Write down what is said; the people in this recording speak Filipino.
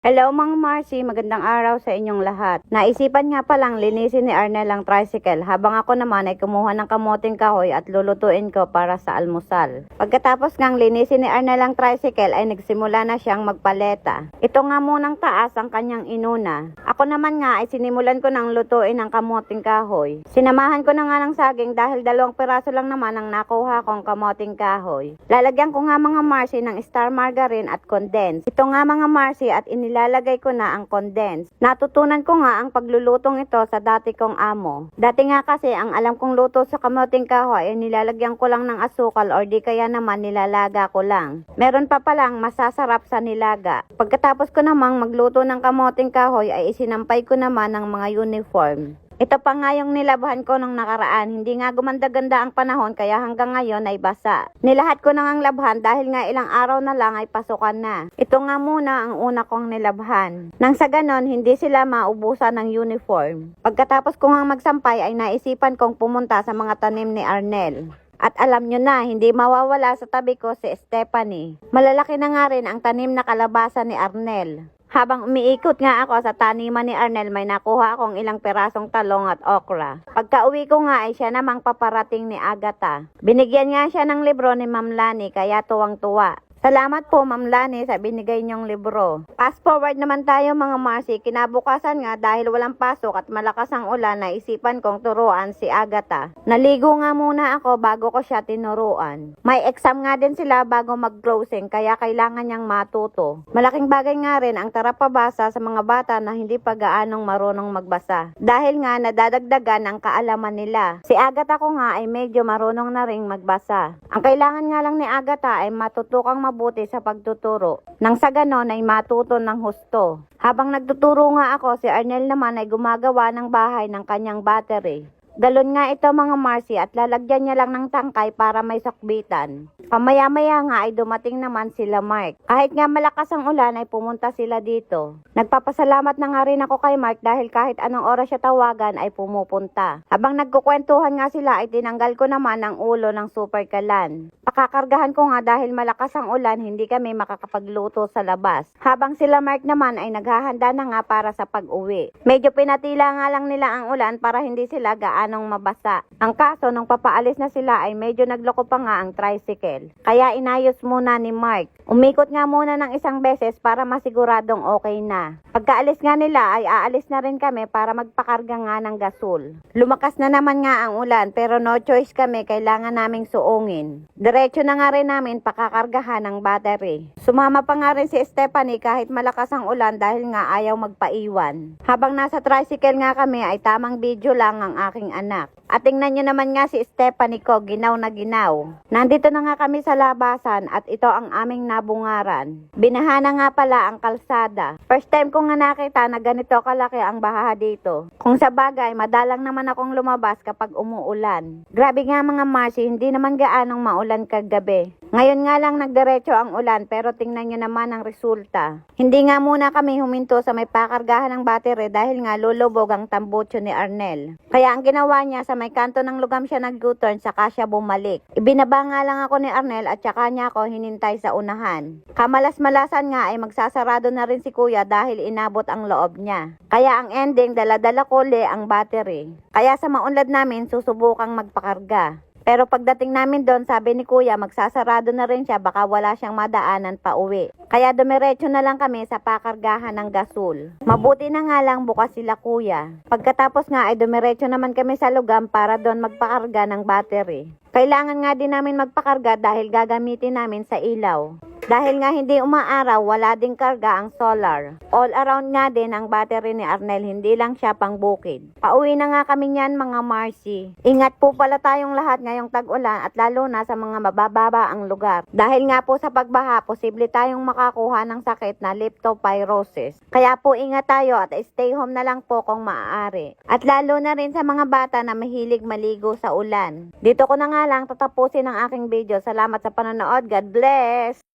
Hello Mang Marcy, magandang araw sa inyong lahat. Naisipan nga palang linisin ni Arnel ang tricycle habang ako naman ay kumuha ng kamoting kahoy at lulutuin ko para sa almusal. Pagkatapos ngang linisin ni Arnel ang tricycle ay nagsimula na siyang magpaleta. Ito nga munang taas ang kanyang inuna. Ako naman nga ay sinimulan ko ng lutuin ang kamoting kahoy. Sinamahan ko na nga ng saging dahil 2 piraso lang naman ang nakuha kong kamoting kahoy. Lalagyan ko nga mga Marcy ng star margarine at condensed. Ito nga mga Marcy at nilalagay ko na ang condensed. Natutunan ko nga ang paglulutong ito sa dati kong amo. Dati nga kasi ang alam kong luto sa kamoting kahoy ay nilalagyan ko lang ng asukal or di kaya naman nilalaga ko lang. Meron pa palang masasarap sa nilaga. Pagkatapos ko namang magluto ng kamoting kahoy ay isinampay ko naman ng mga uniform. Ito pa nga yung nilabahan ko nung nakaraan. Hindi nga gumanda-ganda ang panahon kaya hanggang ngayon ay basa. Nilahat ko na ngang labhan dahil nga ilang araw na lang ay pasukan na. Ito nga muna ang una kong nilabhan. Nang sa ganon, hindi sila maubusan ng uniform. Pagkatapos ko nga magsampay ay naisipan kong pumunta sa mga tanim ni Arnel. At alam nyo na, hindi mawawala sa tabi ko si Stephanie. Malalaki na nga rin ang tanim na kalabasa ni Arnel. Habang umiikot nga ako sa taniman ni Arnel, may nakuha akong ilang perasong talong at okra. Pagka-uwi ko nga ay siya namang paparating ni Agatha. Binigyan nga siya ng libro ni Ma'am Lani kaya tuwang-tuwa. Salamat po Ma'am Lani sa binigay niyong libro. Fast forward naman tayo mga Marcy. Kinabukasan nga dahil walang pasok at malakas ang ulan, naisipan kong turuan si Agatha. Naligo nga muna ako bago ko siya tinuruan. May exam nga din sila bago mag-closing kaya kailangan niyang matuto. Malaking bagay nga rin ang tarapabasa sa mga bata na hindi pa gaanong marunong magbasa. Dahil nga nadadagdagan ang kaalaman nila. Si Agatha ko nga ay medyo marunong na ring magbasa. Ang kailangan nga lang ni Agatha ay matutukang mabuti sa pagtuturo. Nang sa ganon ay matuto ng husto. Habang nagtuturo nga ako, si Arnel naman ay gumagawa ng bahay ng kanyang battery. Galon nga ito mga Marcy at lalagyan niya lang ng tangkay para may sakbitan. Pamaya-maya nga ay dumating naman sila Mark. Kahit nga malakas ang ulan ay pumunta sila dito. Nagpapasalamat na nga rin ako kay Mark dahil kahit anong oras siya tawagan ay pumupunta. Habang nagkukwentuhan nga sila ay tinanggal ko naman ang ulo ng super kalan. Pakakargahan ko nga dahil malakas ang ulan hindi kami makakapagluto sa labas. Habang sila Mark naman ay naghahanda na nga para sa pag-uwi. Medyo pinatila nga lang nila ang ulan para hindi sila gaanong mabasa. Ang kaso nung papaalis na sila ay medyo nagloko pa nga ang tricycle. Kaya inayos muna ni Mark. Umikot nga muna ng isang beses para masiguradong okay na. Pagkaalis nga nila ay aalis na rin kami para magpakarga nga ng gasol. Lumakas na naman nga ang ulan pero no choice kami, kailangan naming suungin. Diretso na nga rin namin pakakargahan ng battery. Sumama pa nga rin si Stephanie kahit malakas ang ulan dahil nga ayaw magpaiwan. Habang nasa tricycle nga kami ay tamang video lang ang aking anak. At tingnan nyo naman nga si Stephanie ko, ginaw na ginaw. Nandito na nga kami sa labasan at ito ang aming nabungaran. Binahana nga pala ang kalsada. First time ko nga nakita na ganito kalaki ang baha dito. Kung sa bagay, madalang naman akong lumabas kapag umuulan. Grabe nga mga Marcy, hindi naman gaanong maulan kagabi. Ngayon nga lang nagdiretso ang ulan pero tingnan nyo naman ang resulta. Hindi nga muna kami huminto sa may pakargahan ng battery dahil nga lulubog ang tambutso ni Arnel. Kaya ang ginawa niya sa may kanto ng lugam siya nag-U-turn saka siya bumalik. Ibinaba nga lang ako ni Arnel at saka niya ako hinintay sa unahan. Kamalas-malasan nga ay magsasarado na rin si kuya dahil inabot ang loob niya. Kaya ang ending, dala-dala ko ang battery. Kaya sa maunlad namin susubukang magpakarga. Pero pagdating namin doon, sabi ni kuya magsasarado na rin siya baka wala siyang madaanan pa uwi. Kaya dumiretso na lang kami sa pakargahan ng gasol. Mabuti na nga lang bukas sila kuya. Pagkatapos nga ay dumiretso naman kami sa lugam para doon magpakarga ng battery. Kailangan nga din namin magpakarga dahil gagamitin namin sa ilaw. Dahil nga hindi umaaraw, wala ding karga ang solar. All around nga din ang battery ni Arnel, hindi lang siya pang bukid. Pauwi na nga kami niyan mga Marcy. Ingat po pala tayong lahat ngayong tag-ulan at lalo na sa mga mabababa ang lugar. Dahil nga po sa pagbaha, posible tayong makakuha ng sakit na leptospirosis. Kaya po ingat tayo at stay home na lang po kung maaari. At lalo na rin sa mga bata na mahilig maligo sa ulan. Dito ko na nga lang tatapusin ang aking video. Salamat sa panonood. God bless!